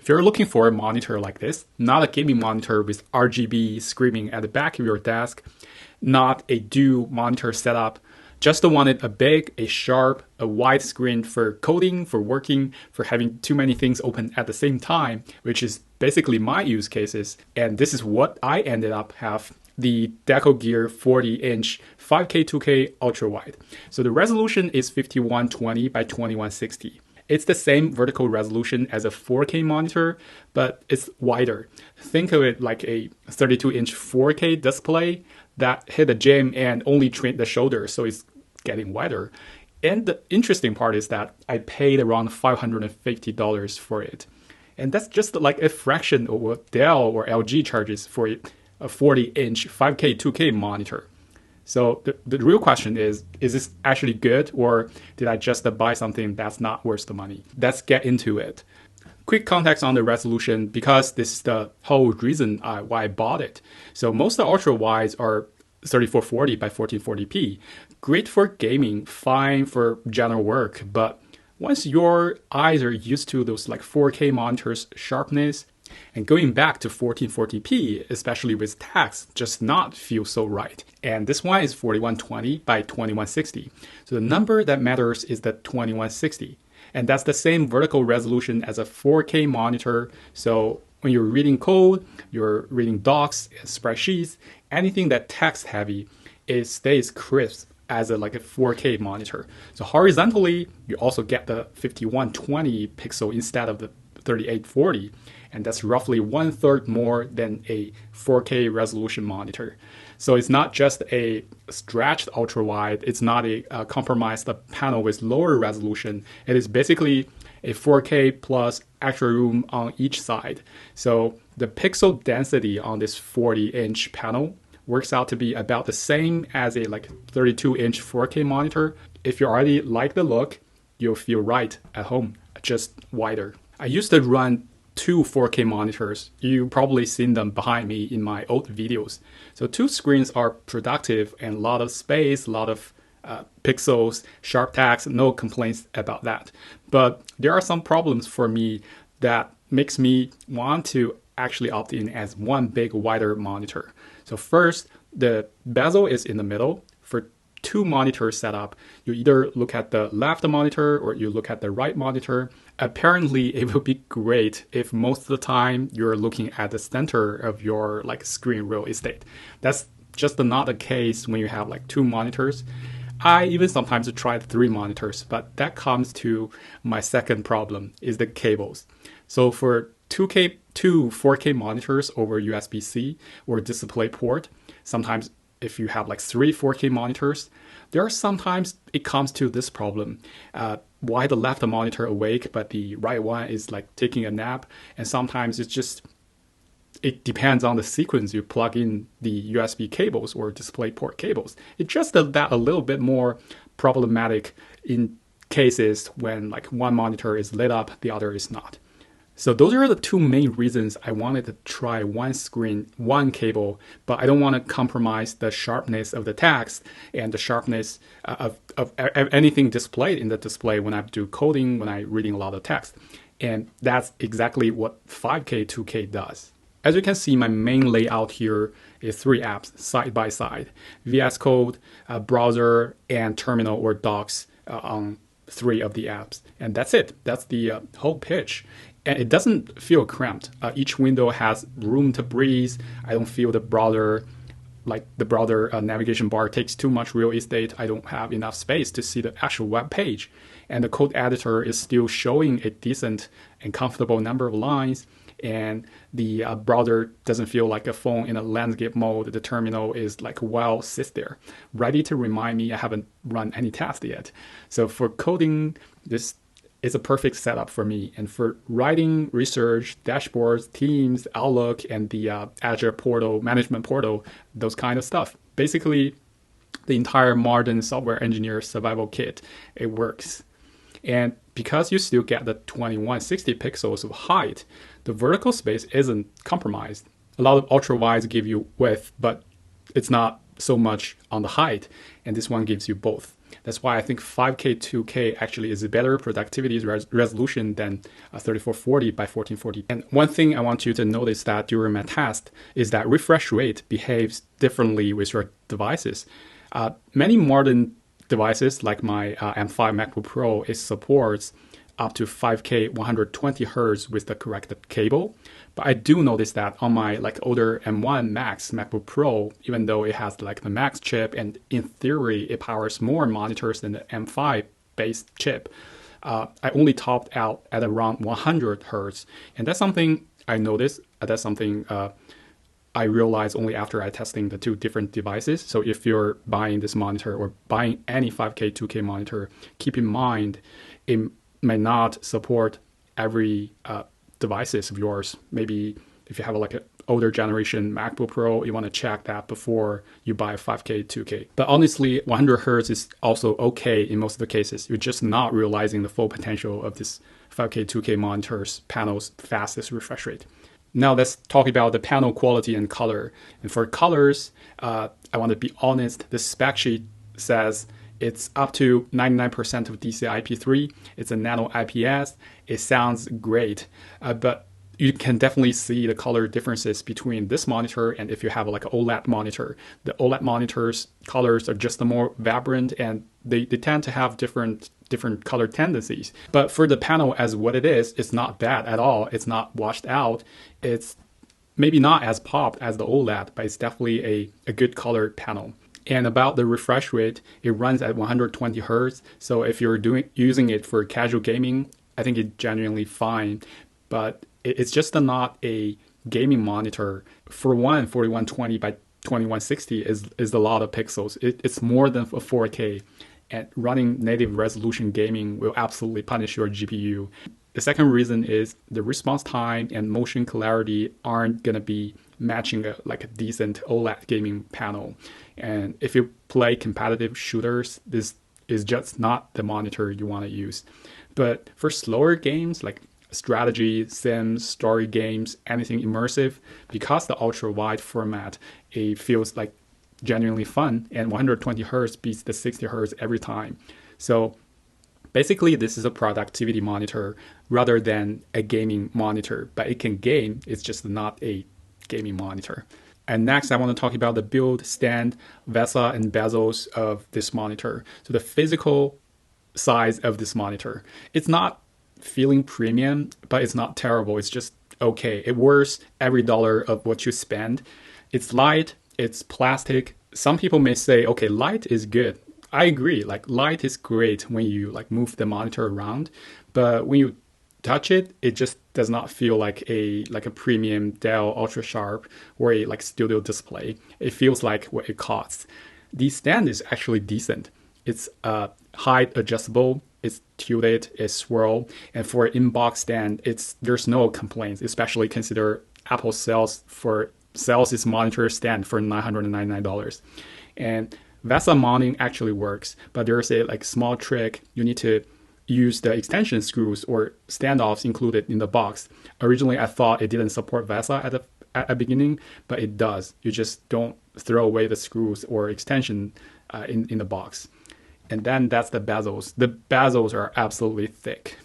If you're looking for a monitor like this, not a gaming monitor with RGB screaming at the back of your desk, not a dual monitor setup, just wanted a big, a sharp, a wide screen for coding, for working, for having too many things open at the same time, which is basically my use cases. And this is what I ended up have the Dekko Gear 40-inch 5K 2K ultra wide. So the resolution is 5120 by 2160. It's the same vertical resolution as a 4K monitor, but it's wider. Think of it like a 32-inch 4K display that hit the gym and only trimmed the shoulder, so it's getting wider. And the interesting part is that I paid around $550 for it. And that's just like a fraction of what Dell or LG charges for a 40-inch 5K 2K monitor. So the real question is this actually good, or did I just buy something that's not worth the money? Let's get into it. Quick context on the resolution, because this is the whole reason why I bought it. So most of the ultra wides are 3440 by 1440p. Great for gaming, fine for general work, but once your eyes are used to those like 4K monitors sharpness, and going back to 1440p, especially with text, just not feel so right. And this one is 4120 by 2160. So the number that matters is the 2160. And that's the same vertical resolution as a 4K monitor. So when you're reading code, you're reading docs, spreadsheets, anything that text heavy, it stays crisp as a 4K monitor. So horizontally, you also get the 5120 pixel instead of the 3840. And that's roughly 1/3 more than a 4K resolution monitor. So it's not just a stretched ultra wide. It's not a compromised panel with lower resolution. It is basically a 4K plus extra room on each side. So the pixel density on this 40-inch panel works out to be about the same as a 32-inch 4K monitor. If you already like the look, you'll feel right at home, just wider. I used to run 2 4K monitors. You probably seen them behind me in my old videos. So 2 screens are productive and a lot of space, a lot of pixels, sharp text, no complaints about that. But there are some problems for me that makes me want to actually opt in as one big wider monitor. So first, the bezel is in the middle. For 2 monitor setup, you either look at the left monitor or you look at the right monitor. Apparently, it would be great if most of the time you're looking at the center of your screen real estate. That's just not the case when you have 2 monitors. I even sometimes try 3 monitors, but that comes to my second problem is the cables. So for 2 4K monitors over USB-C or DisplayPort, sometimes if you have 3 4K monitors, there are sometimes it comes to this problem. Why the left monitor awake, but the right one is taking a nap. And sometimes it depends on the sequence you plug in the USB cables or DisplayPort cables. It's just that a little bit more problematic in cases when one monitor is lit up, the other is not. So those are the 2 main reasons I wanted to try one screen, one cable, but I don't want to compromise the sharpness of the text and the sharpness of anything displayed in the display when I do coding, when I'm reading a lot of text. And that's exactly what 5K 2K does. As you can see, my main layout here is 3 apps side by side. VS Code, browser, and terminal or docs on 3 of the apps. And that's it. That's the whole pitch. And it doesn't feel cramped. Each window has room to breathe. I don't feel the broader navigation bar takes too much real estate. I don't have enough space to see the actual web page. And the code editor is still showing a decent and comfortable number of lines. And the browser doesn't feel like a phone in a landscape mode. The terminal is well sits there, ready to remind me I haven't run any test yet. So for coding, this is a perfect setup for me. And for writing, research, dashboards, Teams, Outlook, and the Azure portal, management portal, those kind of stuff. Basically, the entire modern software engineer survival kit, it works. And because you still get the 2160 pixels of height, the vertical space isn't compromised. A lot of ultra wides give you width, but it's not so much on the height. And this one gives you both. That's why I think 5K 2K actually is a better productivity resolution than 3440 by 1440. And one thing I want you to notice that during my test is that refresh rate behaves differently with your devices. Many modern devices like my M5 MacBook Pro, it supports up to 5K 120 Hz with the correct cable. But I do notice that on my like older M1 Max MacBook Pro, even though it has like the Max chip and in theory it powers more monitors than the M5 based chip, I only topped out at around 100 Hz. And that's something I noticed. That's something I realized only after I testing the two different devices. So if you're buying this monitor or buying any 5K 2K monitor, keep in mind it may not support every devices of yours. Maybe if you have like an older generation MacBook Pro, you want to check that before you buy a 5K 2K. But honestly, 100 Hz is also okay in most of the cases. You're just not realizing the full potential of this 5K 2K monitors panel's fastest refresh rate. Now let's talk about the panel quality and color. And for colors, I want to be honest, the spec sheet says it's up to 99% of DCI-IP3. It's a nano IPS. It sounds great, but you can definitely see the color differences between this monitor and if you have like an OLED monitor. The OLED monitors colors are just more vibrant and they tend to have different color tendencies. But for the panel as what it is, it's not bad at all. It's not washed out. It's maybe not as popped as the OLED, but it's definitely a good colored panel. And about the refresh rate, it runs at 120 Hz. So if you're using it for casual gaming, I think it's genuinely fine. But it's just not a gaming monitor. For one, 4120 by 2160 is a lot of pixels. It's more than a 4K. And running native resolution gaming will absolutely punish your GPU. The second reason is the response time and motion clarity aren't going to be matching a decent OLED gaming panel. And if you play competitive shooters, this is just not the monitor you want to use. But for slower games like strategy, sims, story games, anything immersive, because the ultra-wide format, it feels like genuinely fun, and 120 Hz beats the 60 Hz every time. So basically, this is a productivity monitor rather than a gaming monitor, but it can game, it's just not a gaming monitor. And next, I want to talk about the build, stand, VESA, and bezels of this monitor. So the physical size of this monitor, it's not feeling premium, but it's not terrible. It's just okay. It worth every dollar of what you spend. It's light, it's plastic. Some people may say, okay, light is good. I agree, like light is great when you like move the monitor around, but when you touch it, it just does not feel like a premium Dell Ultra Sharp or a like studio display. It feels like what it costs. The stand is actually decent. It's height adjustable, it's tilted, it's swirl, and for an in-box stand, there's no complaints, especially consider Apple sells its monitor stand for $999. And VESA mounting actually works, but there's a like small trick. You need to use the extension screws or standoffs included in the box. Originally, I thought it didn't support VESA at the beginning, but it does. You just don't throw away the screws or extension in the box. And then that's the bezels. The bezels are absolutely thick.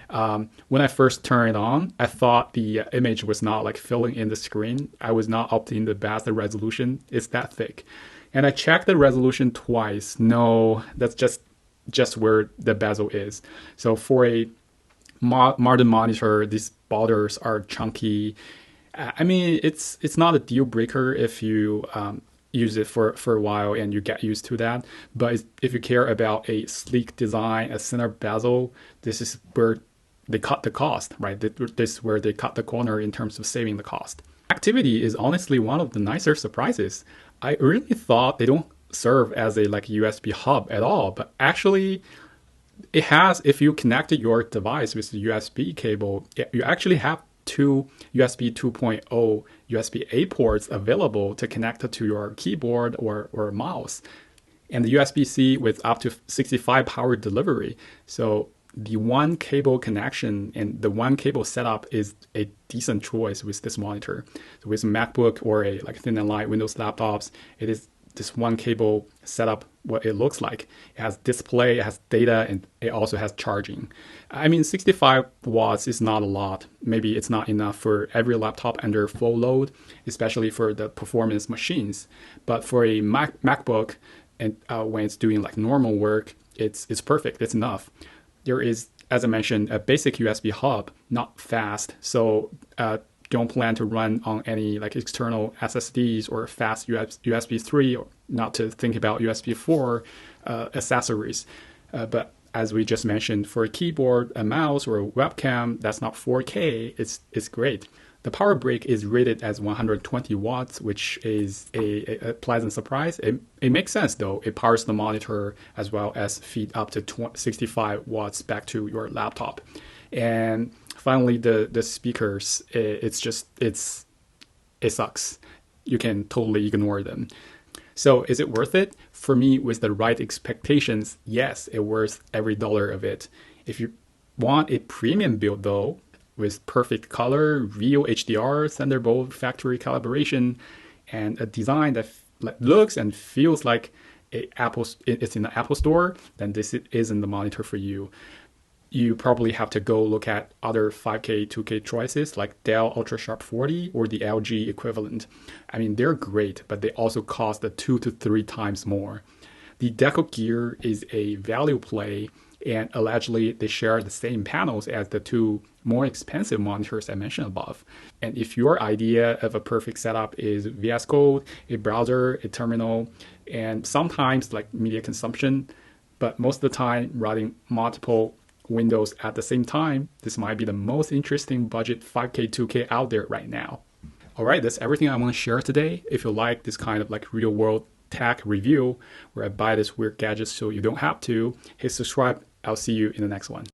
When I first turned it on, I thought the image was not like filling in the screen. I was not opting the best resolution. It's that thick. And I checked the resolution twice. No, that's just where the bezel is. So for a modern monitor, these borders are chunky. I mean, it's not a deal breaker if you use it for a while and you get used to that. But if you care about a sleek design, a center bezel, this is where they cut the cost, right? This is where they cut the corner in terms of saving the cost. Activity is honestly one of the nicer surprises. I really thought they don't serve as a like USB hub at all, but actually it has. If you connected your device with the USB cable, you actually have two USB 2.0 USB-A ports available to connect to your keyboard or mouse, and the USB-C with up to 65 power delivery. So the one cable connection and the one cable setup is a decent choice with this monitor. So with a MacBook or a like thin and light Windows laptops, it is this one cable setup, what it looks like. It has display, it has data, and it also has charging. I mean, 65 watts is not a lot. Maybe it's not enough for every laptop under full load, especially for the performance machines. But for a MacBook, and when it's doing like normal work, it's perfect. It's enough. There is, as I mentioned, a basic USB hub, not fast. So don't plan to run on any like external SSDs or fast USB 3, or not to think about USB 4 accessories. But as we just mentioned, for a keyboard, a mouse, or a webcam that's not 4K, it's great. The power brick is rated as 120 watts, which is a pleasant surprise. It makes sense though. It powers the monitor as well as feed up to 65 watts back to your laptop. And finally, the speakers, it sucks. You can totally ignore them. So is it worth it? For me, with the right expectations, yes, it's worth every dollar of it. If you want a premium build though, with perfect color, real HDR, Thunderbolt factory calibration, and a design that looks and feels like it's in the Apple Store, then this isn't the monitor for you. You probably have to go look at other 5K, 2K choices like Dell UltraSharp 40 or the LG equivalent. I mean, they're great, but they also cost 2 to 3 times more. The Dekko Gear is a value play, and allegedly they share the same panels as the two more expensive monitors I mentioned above. And if your idea of a perfect setup is VS Code, a browser, a terminal, and sometimes like media consumption, but most of the time running multiple Windows at the same time, this might be the most interesting budget 5K, 2K out there right now. All right, that's everything I want to share today. If you like this kind of like real world tech review where I buy this weird gadget so you don't have to, hit subscribe. I'll see you in the next one.